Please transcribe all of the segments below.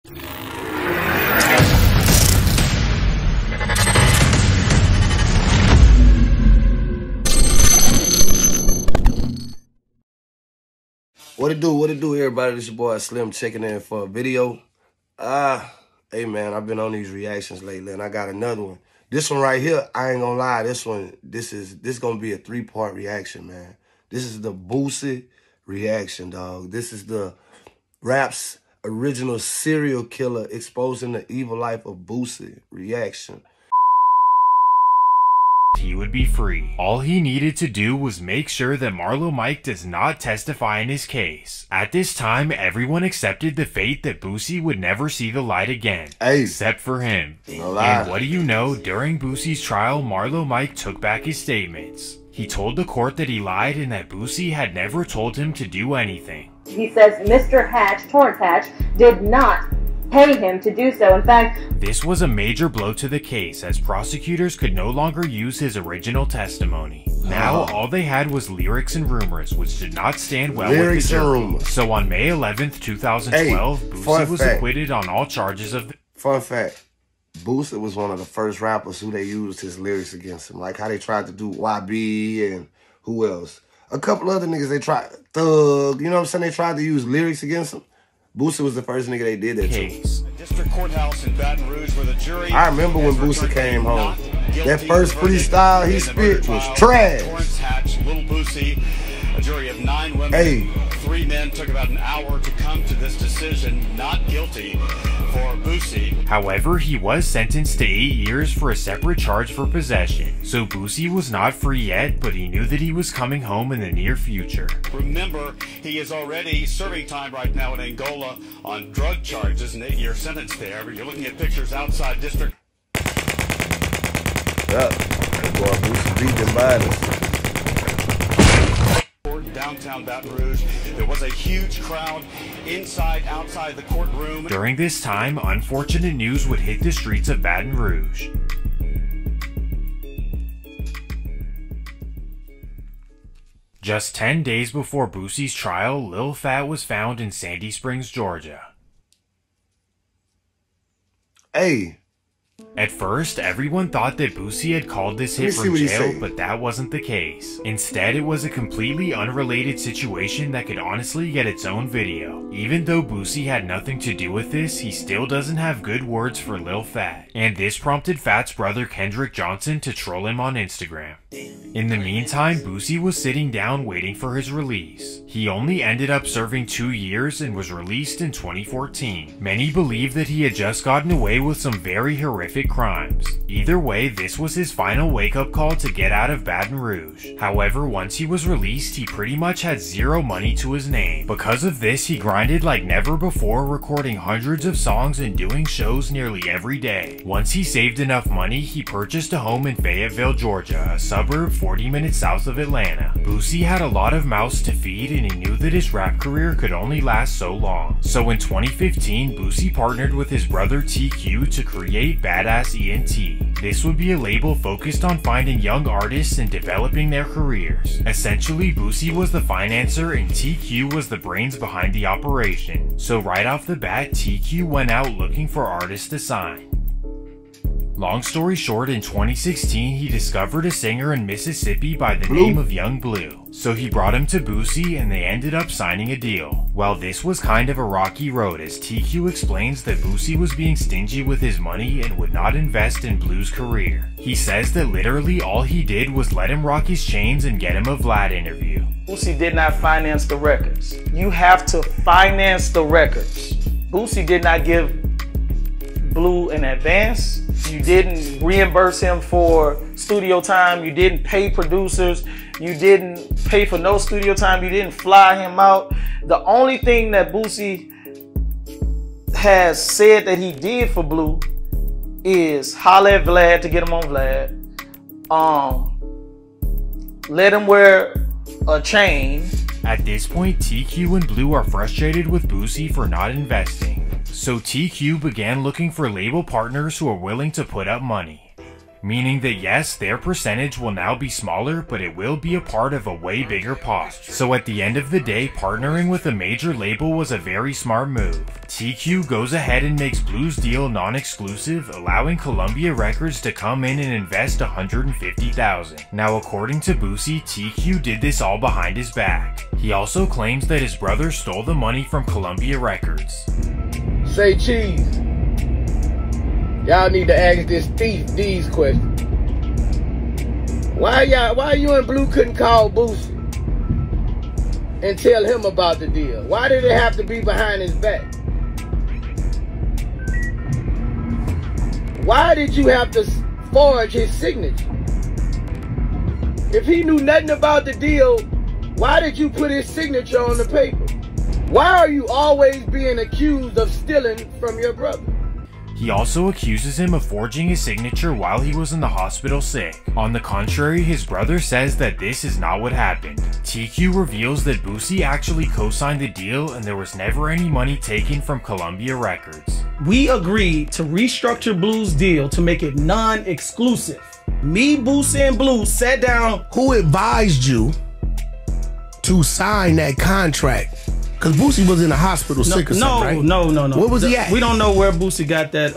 What it do, everybody? This your boy Slim checking in for a video. Hey man, I've been on these reactions lately, and I got another one. This one right here, I ain't gonna lie, this gonna be a 3-part reaction, man. This is the Boosie reaction, dog. This is the rap's original serial killer exposing the evil life of Boosie reaction. He would be free. All he needed to do was make sure that Marlo Mike does not testify in his case. At this time, everyone accepted the fate that Boosie would never see the light again, except for him. And what do you know, during Boosie's trial, Marlo Mike took back his statements. He told the court that he lied and that Boosie had never told him to do anything. He says Mr. Hatch, Torrance Hatch, did not pay him to do so. In fact, this was a major blow to the case, as prosecutors could no longer use his original testimony. Now, all they had was lyrics and rumors, which did not stand well with the jury. So on May 11th, 2012, Boosie was acquitted on all charges of... Fun fact, Boosie was one of the first rappers who they used his lyrics against him. Like how they tried to do YB and who else? A couple other niggas they tried, Thug, you know what I'm saying? They tried to use lyrics against him. Boosie was the first nigga they did that to. District courthouse in Baton Rouge where the jury... I remember when Boosie came home. That first freestyle he spit was trash. Torrance Hatch, Little Boosie, a jury of 9 women, 3 men, took about an hour to come to this decision, not guilty for Boosie. However, he was sentenced to 8 years for a separate charge for possession. So Boosie was not free yet, but he knew that he was coming home in the near future. Remember, he is already serving time right now in Angola on drug charges, an 8-year sentence there. You're looking at pictures outside district. Yep, boy, Boosie beat them bodies. Downtown Baton Rouge, there was a huge crowd inside, outside the courtroom. During this time, unfortunate news would hit the streets of Baton Rouge. Just 10 days before Boosie's trial, Lil Phat was found in Sandy Springs, Georgia. At first, everyone thought that Boosie had called this hit from jail, but that wasn't the case. Instead, it was a completely unrelated situation that could honestly get its own video. Even though Boosie had nothing to do with this, he still doesn't have good words for Lil Phat. And this prompted Phat's brother Kendrick Johnson to troll him on Instagram. In the meantime, Boosie was sitting down waiting for his release. He only ended up serving 2 years and was released in 2014. Many believe that he had just gotten away with some very horrific crimes. Either way, this was his final wake-up call to get out of Baton Rouge. However, once he was released, he pretty much had zero money to his name. Because of this, he grinded like never before, recording hundreds of songs and doing shows nearly every day. Once he saved enough money, he purchased a home in Fayetteville, Georgia, a suburb 40 minutes south of Atlanta. Boosie had a lot of mouths to feed, and he knew that his rap career could only last so long. So in 2015, Boosie partnered with his brother TQ to create Badass ENT. This would be a label focused on finding young artists and developing their careers. Essentially, Boosie was the financer and TQ was the brains behind the operation. So right off the bat, TQ went out looking for artists to sign. Long story short, in 2016, he discovered a singer in Mississippi by the name of Young Blue. So he brought him to Boosie and they ended up signing a deal. Well, this was kind of a rocky road, as TQ explains that Boosie was being stingy with his money and would not invest in Blue's career. He says that literally all he did was let him rock his chains and get him a Vlad interview. Boosie did not finance the records. You have to finance the records. Boosie did not give Blue an advance. You didn't reimburse him for studio time. You didn't pay producers. You didn't pay for no studio time. You didn't fly him out. The only thing that Boosie has said that he did for Blue is holler at Vlad to get him on Vlad. Let him wear a chain. At this point, TQ and Blue are frustrated with Boosie for not investing. So TQ began looking for label partners who are willing to put up money. meaning that yes, their percentage will now be smaller, but it will be a part of a way bigger pot. So at the end of the day, partnering with a major label was a very smart move. TQ goes ahead and makes Blue's deal non-exclusive, allowing Columbia Records to come in and invest $150,000. Now according to Boosie, TQ did this all behind his back. He also claims that his brother stole the money from Columbia Records. Say cheese. Y'all need to ask this thief these questions. Why you and Blue couldn't call Boosie and tell him about the deal? Why did it have to be behind his back? Why did you have to forge his signature? If he knew nothing about the deal, why did you put his signature on the paper? Why are you always being accused of stealing from your brother? He also accuses him of forging his signature while he was in the hospital sick. On the contrary, his brother says that this is not what happened. TQ reveals that Boosie actually co-signed the deal and there was never any money taken from Columbia Records. We agreed to restructure Blue's deal to make it non-exclusive. Me, Boosie, and Blue sat down. Who advised you to sign that contract? Because Boosie was in the hospital sick or something, right? No. Where was he at? We don't know where Boosie got that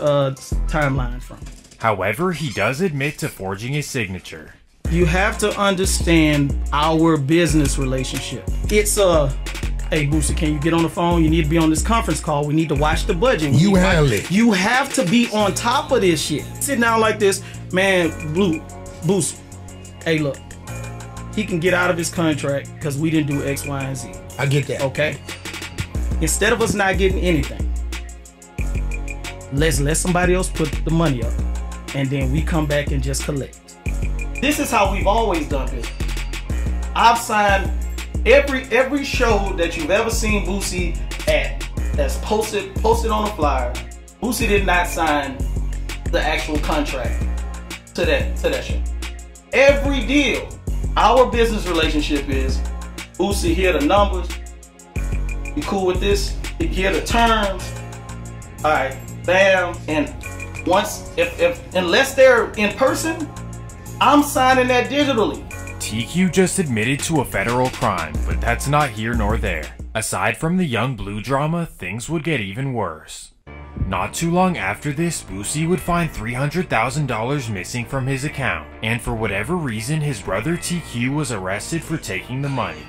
timeline from. However, he does admit to forging his signature. You have to understand our business relationship. It's hey Boosie, can you get on the phone? You need to be on this conference call. We need to watch the budget. You handle it. You have to be on top of this shit. Sitting down like this, man, Boosie, hey look, he can get out of his contract because we didn't do X, Y, and Z. I get that. Okay? Instead of us not getting anything, let's let somebody else put the money up. And then we come back and just collect. This is how we've always done it. I've signed every show that you've ever seen Boosie at that's posted on a flyer. Boosie did not sign the actual contract to that show. Every deal, our business relationship is Boosie, here are the numbers. You cool with this? Here are the terms. All right, bam. And unless they're in person, I'm signing that digitally. TQ just admitted to a federal crime, but that's not here nor there. Aside from the Young Blue drama, things would get even worse. Not too long after this, Boosie would find $300,000 missing from his account, and for whatever reason, his brother TQ was arrested for taking the money.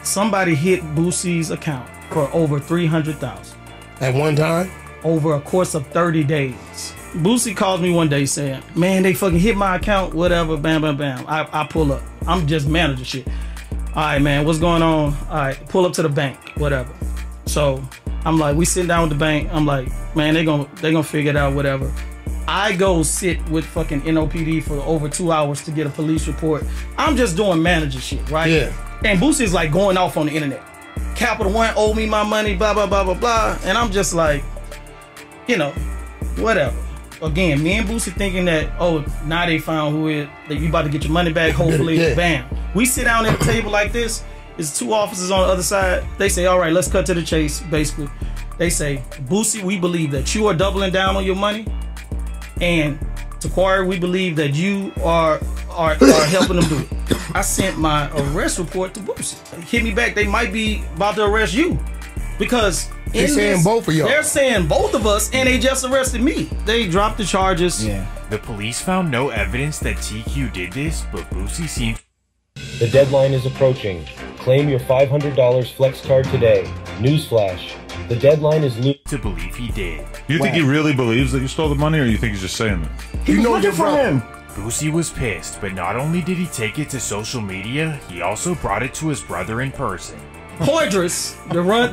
Somebody hit Boosie's account for over $300,000. At one time? Over a course of 30 days. Boosie calls me one day saying, man, they fucking hit my account, whatever, bam, bam, bam. I pull up. I'm just manager shit. All right, man, what's going on? All right, pull up to the bank, whatever. So I'm like, we sit down with the bank. I'm like, man, they gonna figure it out, whatever. I go sit with fucking NOPD for over 2 hours to get a police report. I'm just doing manager shit, right? Yeah. And Boosie's like going off on the internet. Capital One owed me my money, blah, blah, blah, blah, blah. And I'm just like, you know, whatever. Again, me and Boosie thinking that, oh, now they found who it, that you about to get your money back, hopefully, yeah. Bam. We sit down at a table like this, there's two officers on the other side. They say, all right, let's cut to the chase, basically. They say, Boosie, we believe that you are doubling down on your money. And Taquari, we believe that you are helping them do it. I sent my arrest report to Boosie. Hit me back, they might be about to arrest you. Because they're saying both of y'all. They're saying both of us, and they just arrested me. They dropped the charges. Yeah. The police found no evidence that TQ did this, but Boosie seems... The deadline is approaching. Claim your $500 flex card today. Newsflash. The deadline is to believe he did. Do you think he really believes that you stole the money, or you think he's just saying that? You know you're from him. Boosie was pissed, but not only did he take it to social media, he also brought it to his brother in person. Poydras,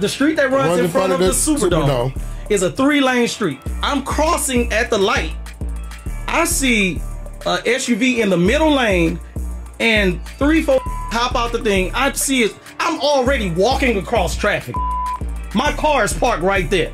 the street that runs in front of the Superdome, is a 3-lane street. I'm crossing at the light. I see a SUV in the middle lane, and 3-4 hop out the thing. I see it. I'm already walking across traffic. My car is parked right there.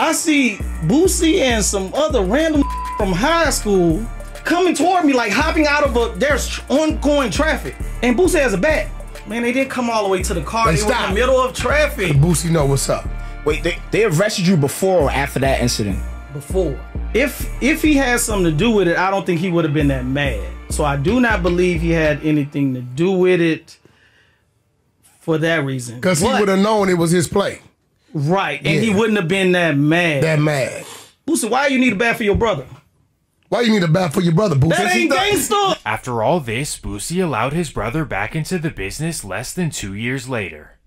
I see Boosie and some other random from high school coming toward me, like hopping out of there's ongoing traffic. And Boosie has a bat. Man, they didn't come all the way to the car. They were in the middle of traffic. Boosie know what's up. Wait, they arrested you before or after that incident? before. If he had something to do with it, I don't think he would have been that mad. So I do not believe he had anything to do with it for that reason. Because he would have known it was his play. Right, and he wouldn't have been that mad. That mad. Boosie, why you need a bat for your brother? Why you need a bat for your brother, Boosie? That ain't gangsta. After all this, Boosie allowed his brother back into the business less than 2 years later.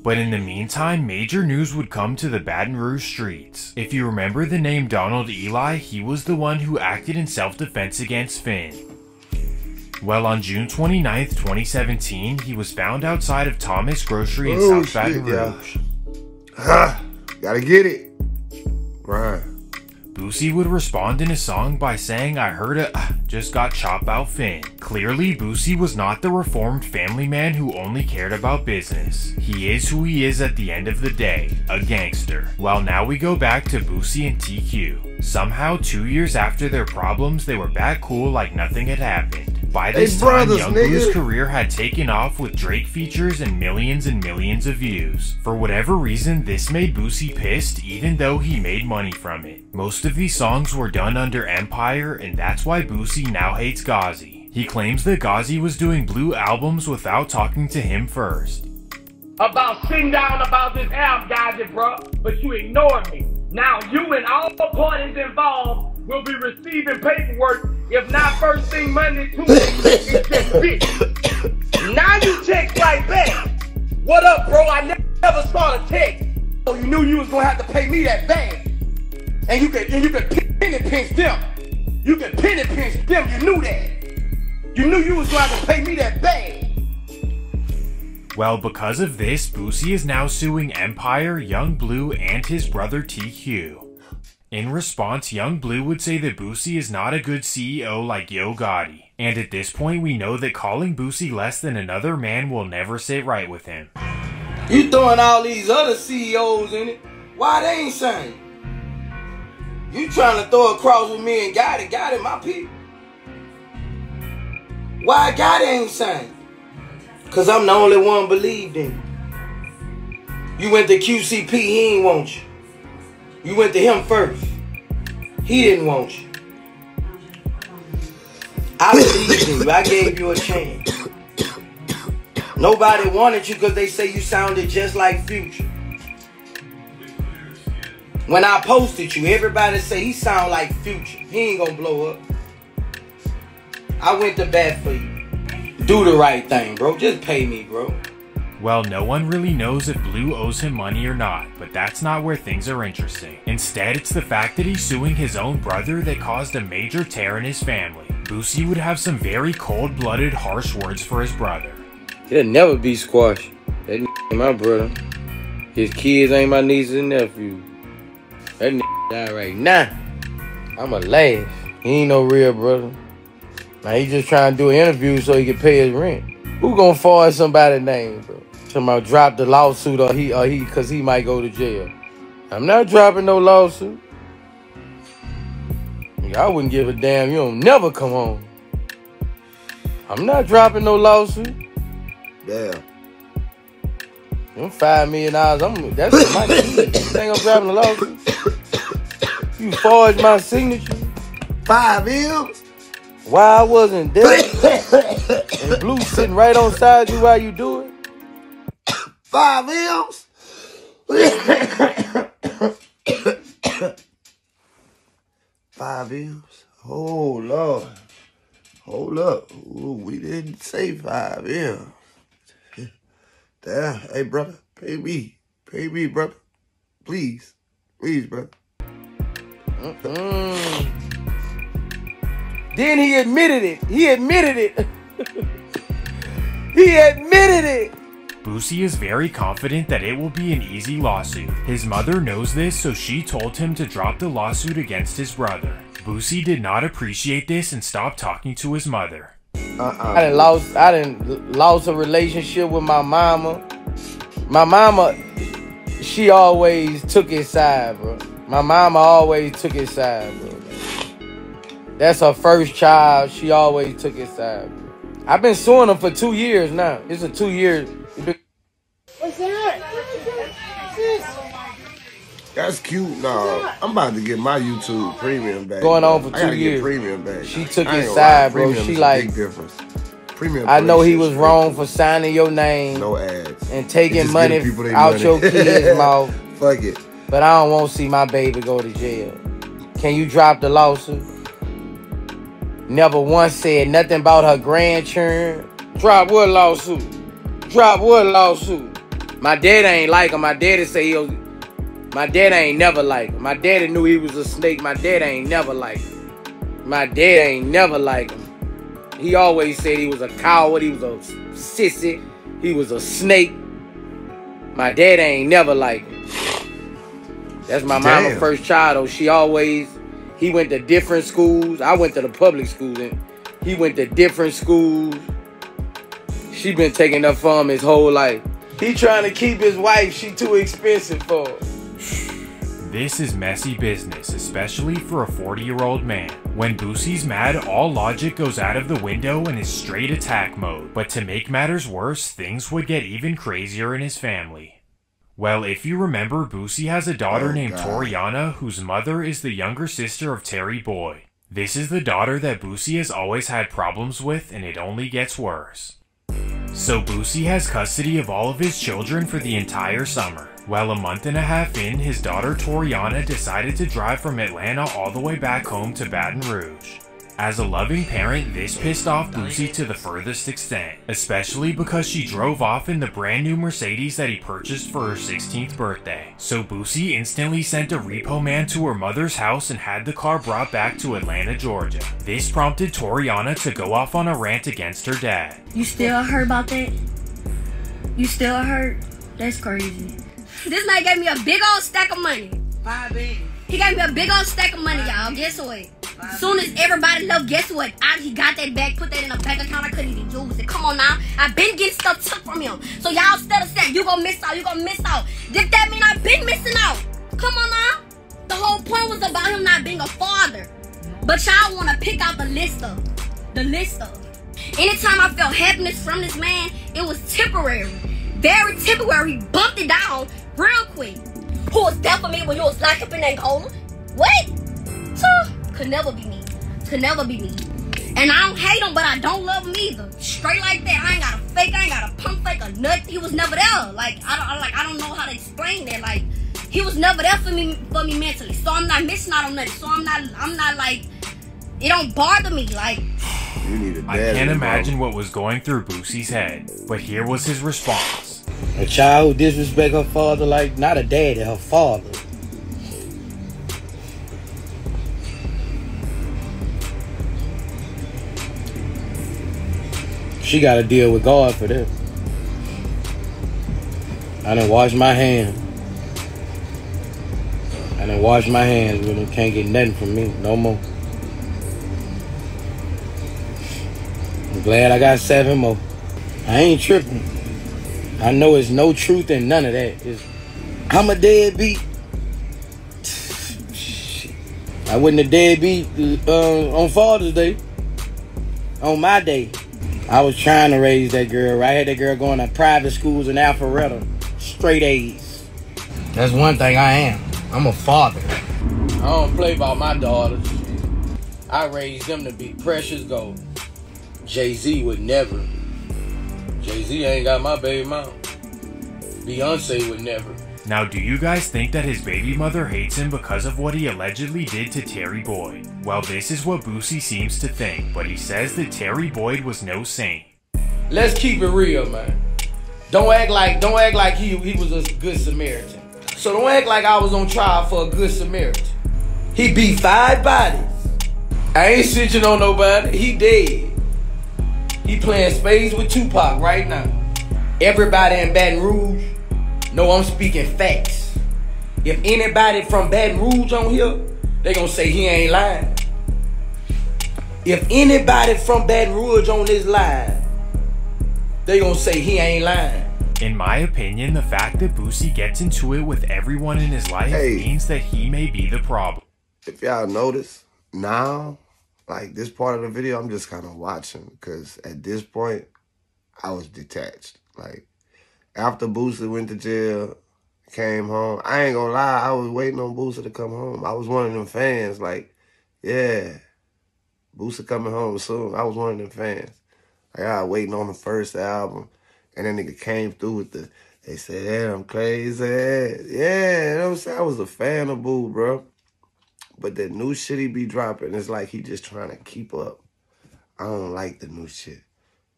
But in the meantime, major news would come to the Baton Rouge streets. If you remember the name Donald Eli, he was the one who acted in self-defense against Finn. Well, on June 29th, 2017, he was found outside of Thomas Grocery in South Baton Rouge. Gotta get it. Right. Boosie would respond in a song by saying, "I heard a just got chopped out Finn." Clearly, Boosie was not the reformed family man who only cared about business. He is who he is at the end of the day, a gangster. Well, now we go back to Boosie and TQ. Somehow, 2 years after their problems, they were back cool like nothing had happened. By this time, Young Blue's career had taken off with Drake features and millions of views. For whatever reason, this made Boosie pissed even though he made money from it. Most of these songs were done under Empire, and that's why Boosie now hates Ghazi. He claims that Ghazi was doing Blue albums without talking to him first. About sitting down about this album, Ghazi, bro, but you ignored me. Now you and all parties involved will be receiving paperwork, if not first thing Monday, Tuesday, it's just bitch. Now you text right back. What up, bro? I never saw the text. So you knew you was gonna have to pay me that bag. And you could penny pinch them. You could penny pinch them, you knew that. You knew you was gonna have to pay me that bag. Well, because of this, Boosie is now suing Empire, Young Blue, and his brother TQ. In response, Young Blue would say that Boosie is not a good CEO like Yo Gotti. And at this point, we know that calling Boosie less than another man will never sit right with him. You throwing all these other CEOs in it, why they ain't saying? You trying to throw a cross with me and Gotti, my people. Why Gotti ain't saying? Cause I'm the only one believed in you. You went to QCP, he ain't want you. You went to him first. He didn't want you. I believed in you. I gave you a chance. Nobody wanted you because they say you sounded just like Future. When I posted you, everybody say he sound like Future. He ain't gonna blow up. I went to bat for you. Do the right thing, bro. Just pay me, bro. Well, no one really knows if Blue owes him money or not, but that's not where things are interesting. Instead, it's the fact that he's suing his own brother that caused a major tear in his family. Boosie would have some very cold-blooded, harsh words for his brother. He'll never be squashed. That ain't my brother. His kids ain't my nieces and nephews. That die right now. I'ma laugh. He ain't no real brother. Now he just trying to do an interview so he can pay his rent. Who gonna forward somebody's name, bro? Talking about drop the lawsuit or he cause he might go to jail. I'm not dropping no lawsuit. I wouldn't give a damn. You don't never come home. I'm not dropping no lawsuit. Damn. Them $5 million, that's my key. You think I'm dropping a lawsuit? You forged my signature. 5 M's? Why I wasn't there? And Blue sitting right on side you while you do it? 5 M's? 5 M's? Oh, Lord. Hold up. Ooh, we didn't say 5 M's. Damn. Hey, brother. Pay me. Pay me, brother. Please. Please, brother. Then he admitted it. He admitted it. He admitted it. Boosie is very confident that it will be an easy lawsuit. His mother knows this, so she told him to drop the lawsuit against his brother. Boosie did not appreciate this and stopped talking to his mother. I done lost a relationship with my mama. My mama, she always took his side, bro. My mama always took his side, bro. That's her first child. She always took his side, bro. I've been suing him for 2 years now. It's a 2 year. What's that? That's cute. No, I'm about to get my YouTube premium back. Going on for 2 I gotta years. Get premium back. She took his side, bro. She like, big difference. Premium. I know he was wrong for signing your name. No ads. And taking money out your kids' mouth. Fuck it. But I don't want to see my baby go to jail. Can you drop the lawsuit? Never once said nothing about her grandchildren. Drop what lawsuit? Drop what lawsuit? My dad ain't like him. My daddy say he was... My dad ain't never like him. My daddy knew he was a snake. My dad ain't never like him. My dad ain't never like him. He always said he was a coward. He was a sissy. He was a snake. My dad ain't never like him. That's my mama's first child, though. He went to different schools. I went to the public school, and he went to different schools. She been taking up for him his whole life. He trying to keep his wife. She too expensive for him. This is messy business, especially for a 40-year-old man. When Boosie's mad, all logic goes out of the window and is straight attack mode. But to make matters worse, things would get even crazier in his family. Well, if you remember, Boosie has a daughter named Toriana, whose mother is the younger sister of Terry Boyd. This is the daughter that Boosie has always had problems with, and it only gets worse. So Boosie has custody of all of his children for the entire summer. Well, a month and a half in, his daughter Toriana decided to drive from Atlanta all the way back home to Baton Rouge. As a loving parent, this pissed off Boosie to the furthest extent, especially because she drove off in the brand new Mercedes that he purchased for her 16th birthday. So Boosie instantly sent a repo man to her mother's house and had the car brought back to Atlanta, Georgia. This prompted Toriana to go off on a rant against her dad. You still hurt about that? You still hurt? That's crazy. This man gave me a big old stack of money. 5 big. He gave me a big old stack of money, y'all. Guess what? As soon as everybody left, guess what? He got that back, put that in a bank account. I couldn't even use it. Come on now. I've been getting stuff took from him. So y'all instead of saying, you gonna miss out, you gonna miss out. Did that mean I've been missing out? Come on now. The whole point was about him not being a father. But y'all wanna pick out the list of. Anytime I felt happiness from this man, it was temporary. Very temporary. He bumped it down real quick. Who was there for me when you was locked up in Angola? What? Could never be me. Could never be me. And I don't hate him, but I don't love him either. Straight like that. I ain't got a fake. I ain't got a pump fake or nothing. He was never there. Like I don't know how to explain that. Like he was never there for me mentally. So I'm not missing out on nothing. So I'm not like it don't bother me. Like you need a dad. I can't imagine what was going through Boosie's head, but here was his response. A child who disrespect her father, like not a daddy, her father. She got to deal with God for this. I done washed my hands. I done washed my hands with him. Can't get nothing from me no more. I'm glad I got 7 more. I ain't tripping. I know it's no truth in none of that. I'm a deadbeat. I wasn't a deadbeat on Father's Day. On my day. I was trying to raise that girl. I had that girl going to private schools in Alpharetta. Straight A's. That's one thing I am. I'm a father. I don't play about my daughters. I raised them to be precious gold. Jay-Z would never. Jay-Z ain't got my baby mom. Beyonce would never. Now, do you guys think that his baby mother hates him because of what he allegedly did to Terry Boyd? Well, this is what Boosie seems to think, but he says that Terry Boyd was no saint. Let's keep it real, man. Don't act like he was a good Samaritan. So don't act like I was on trial for a good Samaritan. He beat 5 bodies. I ain't snitching on nobody. He dead. He playing spades with Tupac right now. Everybody in Baton Rouge know I'm speaking facts. If anybody from Baton Rouge on here, they gonna say he ain't lying. If anybody from Baton Rouge on this line, they gonna say he ain't lying. In my opinion, the fact that Boosie gets into it with everyone in his life means that he may be the problem. If y'all notice, now, like this part of the video, I'm just kind of watching because at this point, I was detached. Like, after Boosie went to jail Came home. I ain't gonna lie, I was waiting on Boosie to come home. I was one of them fans, like, yeah, Boosie coming home soon. I was one of them fans. Like, I was waiting on the first album, and that nigga came through with they said, yeah, I'm crazy. Yeah, you know what I'm saying? I was a fan of Boo, bro. But the new shit he be dropping, it's like he just trying to keep up. I don't like the new shit.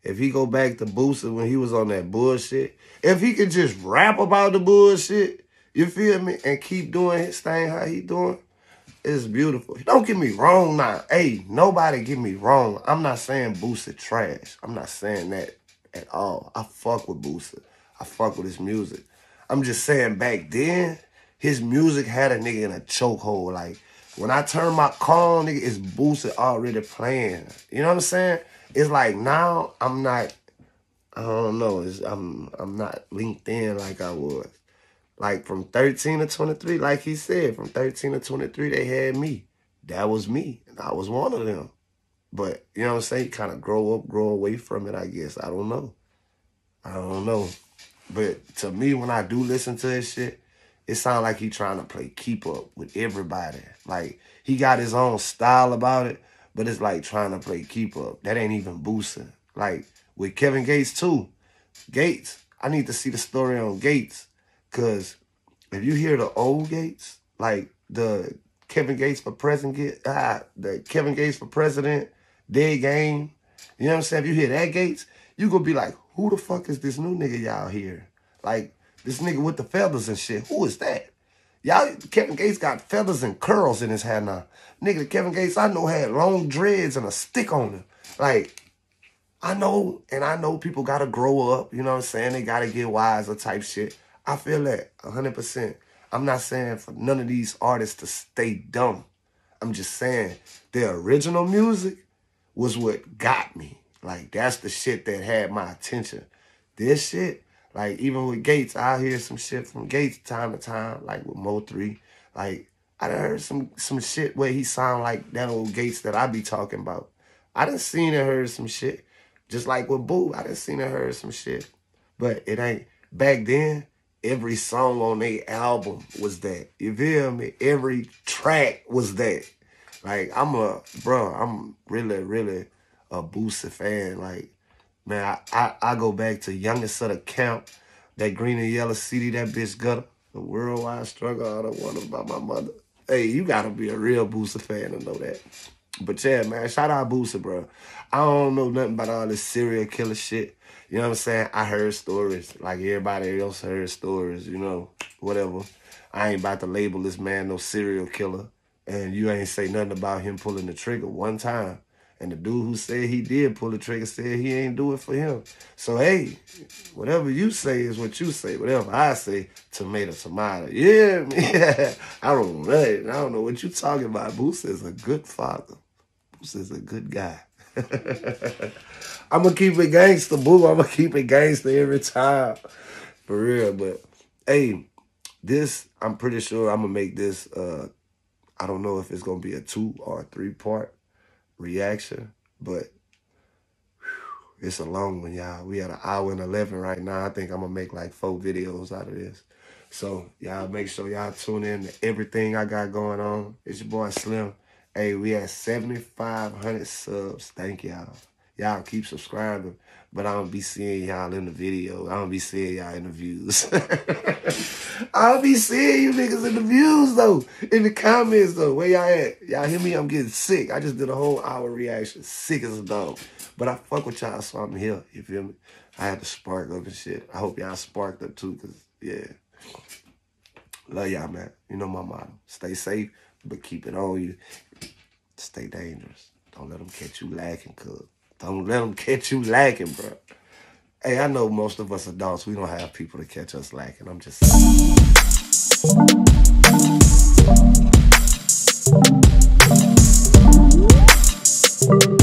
If he go back to Boosie when he was on that bullshit, if he could just rap about the bullshit, you feel me, and keep doing his thing how he doing, it's beautiful. Don't get me wrong now. Hey, nobody get me wrong. I'm not saying Boosie trash. I'm not saying that at all. I fuck with Boosie. I fuck with his music. I'm just saying back then, his music had a nigga in a chokehold. Like, when I turn my car on, nigga, it's Boosie already playing. You know what I'm saying? It's like now I'm not, I don't know, I'm not linked in like I was. Like from 13 to 23, like he said, from 13 to 23, they had me. That was me, and I was one of them. But, you know what I'm saying? You kind of grow up, grow away from it, I guess. I don't know. But to me, when I do listen to his shit, it sounds like he trying to play keep up with everybody. Like, he got his own style about it, but it's like trying to play keep up. That ain't even Boosie. Like, with Kevin Gates, too. Gates, I need to see the story on Gates. Because if you hear the old Gates, like the Kevin Gates for president, Dead Game, you know what I'm saying? If you hear that Gates, you gonna be like, who the fuck is this new nigga y'all hear? Like, this nigga with the feathers and shit, who is that? Y'all, Kevin Gates got feathers and curls in his hair now. Nigga, Kevin Gates, I know, had long dreads and a stick on him. Like, I know people gotta grow up, you know what I'm saying? They gotta get wiser type shit. I feel that 100%. I'm not saying for none of these artists to stay dumb. I'm just saying their original music was what got me. Like, that's the shit that had my attention. This shit, like, even with Gates, I hear some shit from Gates time to time, like with Mo3. Like, I done heard some shit where he sound like that old Gates that I be talking about. I done seen and heard some shit. Just like with Boo, I done seen and heard some shit. But it ain't, back then, every song on their album was that. You feel me? Every track was that. Like, I'm really, really a Boosie fan. Like, man, I go back to Youngest of the Camp, that green and yellow CD, that bitch gutter, the worldwide struggle, I don't want about my mother. Hey, you gotta be a real Boosie fan to know that. But yeah, man, shout out Boosie, bro. I don't know nothing about all this serial killer shit. You know what I'm saying? I heard stories like everybody else heard stories, you know, whatever. I ain't about to label this man no serial killer. And you ain't say nothing about him pulling the trigger one time. And the dude who said he did pull the trigger said he ain't do it for him. So, hey, whatever you say is what you say. Whatever I say, tomato, tomato. Yeah, man. I don't know what you talking about. Boosie is a good father. Boosie is a good guy. I'm going to keep it gangster, boo. I'm going to keep it gangster every time. For real. But, hey, this, I'm pretty sure I'm going to make this, I don't know if it's going to be a 2 or a 3-part reaction, but it's a long one, y'all. We at 1 hour and 11 right now. I think I'm going to make like 4 videos out of this. So, y'all make sure y'all tune in to everything I got going on. It's your boy Slim. Hey, we at 7,500 subs. Thank y'all. Y'all keep subscribing, but I don't be seeing y'all in the video. I don't be seeing y'all in the views. I don't be seeing you niggas in the views, though. In the comments, though. Where y'all at? Y'all hear me? I'm getting sick. I just did a whole hour reaction. Sick as a dog. But I fuck with y'all, so I'm here. You feel me? I had to spark up and shit. I hope y'all sparked up, too, because, yeah. Love y'all, man. You know my motto. Stay safe, but keep it on you. Stay dangerous. Don't let them catch you lacking, cuz. Don't let them catch you lacking, bro. Hey, I know most of us adults, we don't have people to catch us lacking. I'm just saying.